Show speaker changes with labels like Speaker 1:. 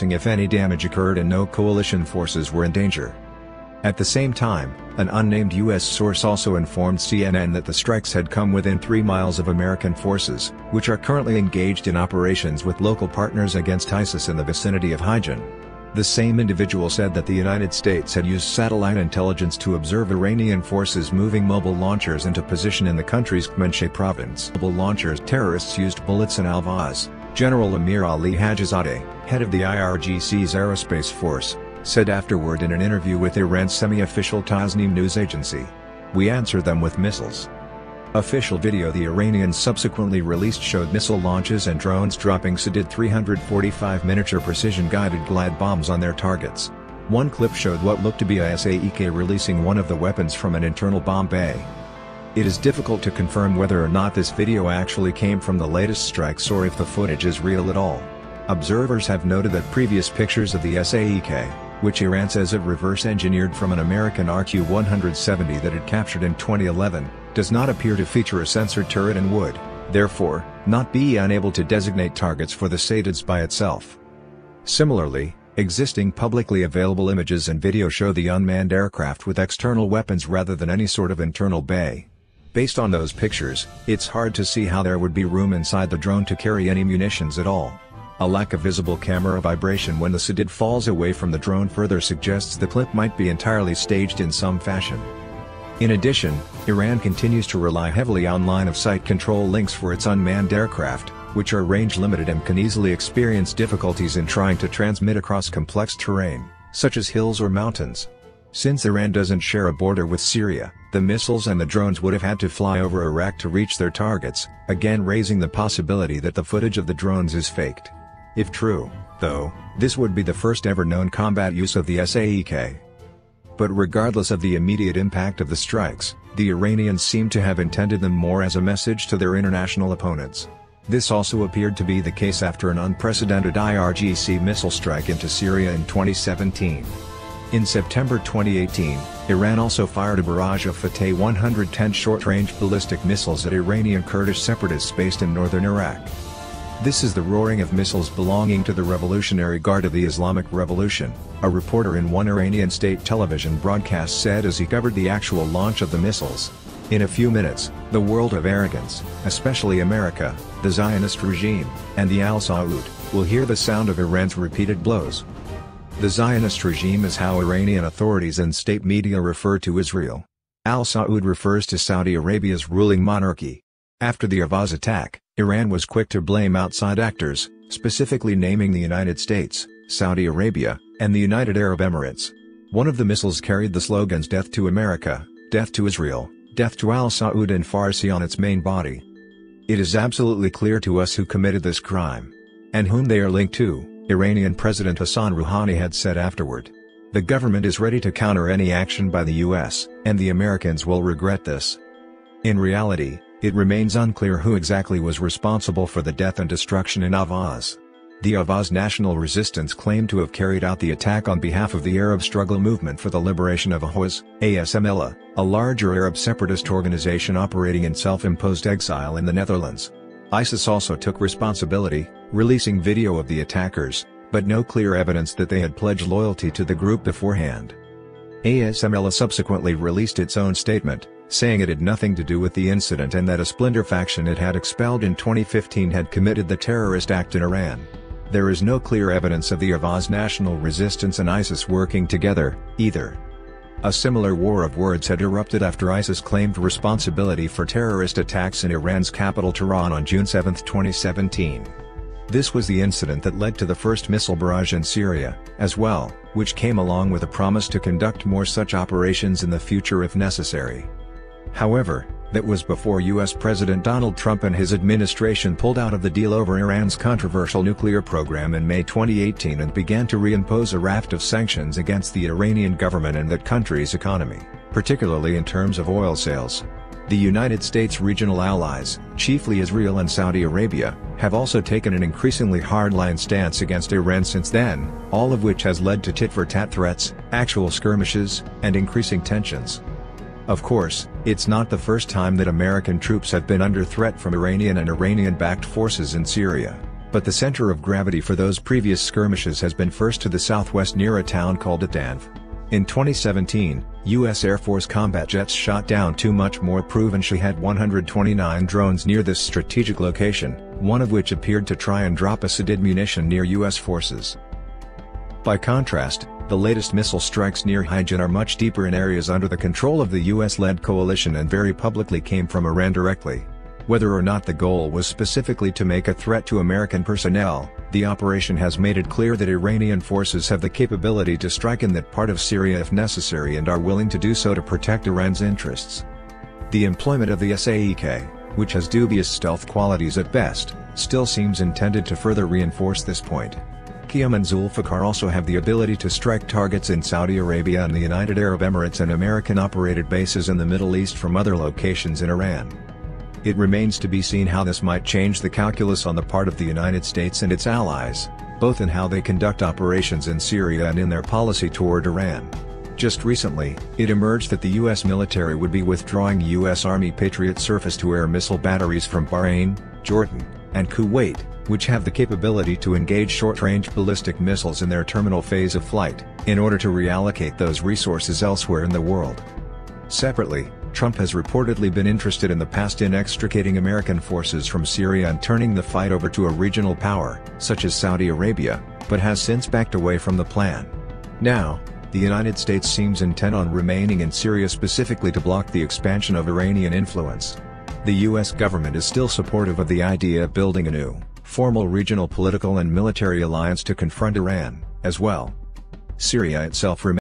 Speaker 1: if any damage occurred and no coalition forces were in danger. At the same time, an unnamed U.S. source also informed CNN that the strikes had come within 3 miles of American forces, which are currently engaged in operations with local partners against ISIS in the vicinity of Hijaz. The same individual said that the United States had used satellite intelligence to observe Iranian forces moving mobile launchers into position in the country's Kermanshah province. Mobile launchers terrorists used bullets in Al-Vaz. General Amir Ali Hajizadeh, head of the IRGC's aerospace force, said afterward in an interview with Iran's semi-official Tasnim news agency. "We answered them with missiles." Official video the Iranians subsequently released showed missile launches and drones dropping Sadid 345 miniature precision-guided glide bombs on their targets. One clip showed what looked to be a SAEK releasing one of the weapons from an internal bomb bay. It is difficult to confirm whether or not this video actually came from the latest strikes or if the footage is real at all. Observers have noted that previous pictures of the SAEK, which Iran says it reverse-engineered from an American RQ-170 that it captured in 2011, does not appear to feature a sensor turret and would, therefore, not be unable to designate targets for the Sadids by itself. Similarly, existing publicly available images and video show the unmanned aircraft with external weapons rather than any sort of internal bay. Based on those pictures, it's hard to see how there would be room inside the drone to carry any munitions at all. A lack of visible camera vibration when the Sadid falls away from the drone further suggests the clip might be entirely staged in some fashion. In addition, Iran continues to rely heavily on line-of-sight control links for its unmanned aircraft, which are range-limited and can easily experience difficulties in trying to transmit across complex terrain, such as hills or mountains. Since Iran doesn't share a border with Syria, the missiles and the drones would have had to fly over Iraq to reach their targets, again raising the possibility that the footage of the drones is faked. If true, though, this would be the first ever known combat use of the SAEK. But regardless of the immediate impact of the strikes, the Iranians seem to have intended them more as a message to their international opponents. This also appeared to be the case after an unprecedented IRGC missile strike into Syria in 2017. In September 2018, Iran also fired a barrage of Fateh 110 short-range ballistic missiles at Iranian Kurdish separatists based in northern Iraq. This is the roaring of missiles belonging to the Revolutionary Guard of the Islamic Revolution, a reporter in one Iranian state television broadcast said as he covered the actual launch of the missiles. In a few minutes, the world of arrogance, especially America, the Zionist regime, and the Al Saud, will hear the sound of Iran's repeated blows. The Zionist regime is how Iranian authorities and state media refer to Israel. Al Saud refers to Saudi Arabia's ruling monarchy. After the Ahvaz attack, Iran was quick to blame outside actors, specifically naming the United States, Saudi Arabia, and the United Arab Emirates. One of the missiles carried the slogans "Death to America," "Death to Israel," "Death to Al Saud" and Farsi on its main body. It is absolutely clear to us who committed this crime. And whom they are linked to, Iranian President Hassan Rouhani had said afterward. The government is ready to counter any action by the US, and the Americans will regret this. In reality, it remains unclear who exactly was responsible for the death and destruction in Ahvaz. The Ahvaz National Resistance claimed to have carried out the attack on behalf of the Arab Struggle Movement for the Liberation of Ahvaz, ASMLA, a larger Arab separatist organization operating in self-imposed exile in the Netherlands. ISIS also took responsibility, releasing video of the attackers, but no clear evidence that they had pledged loyalty to the group beforehand. ASMLA subsequently released its own statement, saying it had nothing to do with the incident and that a splinter faction it had expelled in 2015 had committed the terrorist act in Iran. There is no clear evidence of the Ahvaz National Resistance and ISIS working together, either. A similar war of words had erupted after ISIS claimed responsibility for terrorist attacks in Iran's capital Tehran on June 7, 2017. This was the incident that led to the first missile barrage in Syria, as well, which came along with a promise to conduct more such operations in the future if necessary. However, that was before US President Donald Trump and his administration pulled out of the deal over Iran's controversial nuclear program in May 2018 and began to reimpose a raft of sanctions against the Iranian government and that country's economy, particularly in terms of oil sales. The United States' regional allies, chiefly Israel and Saudi Arabia, have also taken an increasingly hardline stance against Iran since then, all of which has led to tit-for-tat threats, actual skirmishes, and increasing tensions. Of course, it's not the first time that American troops have been under threat from Iranian and Iranian-backed forces in Syria. But the center of gravity for those previous skirmishes has been first to the southwest near a town called Atanv. In 2017, U.S. Air Force combat jets shot down two much more proven Shahed 129 drones near this strategic location, one of which appeared to try and drop a Sadid munition near U.S. forces. By contrast, the latest missile strikes near Hijin are much deeper in areas under the control of the US-led coalition and very publicly came from Iran directly. Whether or not the goal was specifically to make a threat to American personnel, the operation has made it clear that Iranian forces have the capability to strike in that part of Syria if necessary and are willing to do so to protect Iran's interests. The employment of the SAEK, which has dubious stealth qualities at best, still seems intended to further reinforce this point. Qiyam and Zulfikar also have the ability to strike targets in Saudi Arabia and the United Arab Emirates and American-operated bases in the Middle East from other locations in Iran. It remains to be seen how this might change the calculus on the part of the United States and its allies, both in how they conduct operations in Syria and in their policy toward Iran. Just recently, it emerged that the U.S. military would be withdrawing U.S. Army Patriot surface-to-air missile batteries from Bahrain, Jordan, and Kuwait, which have the capability to engage short-range ballistic missiles in their terminal phase of flight, in order to reallocate those resources elsewhere in the world. Separately, Trump has reportedly been interested in the past in extricating American forces from Syria and turning the fight over to a regional power, such as Saudi Arabia, but has since backed away from the plan. Now, the United States seems intent on remaining in Syria specifically to block the expansion of Iranian influence. The U.S. government is still supportive of the idea of building a new, formal regional political and military alliance to confront Iran, as well. Syria itself remains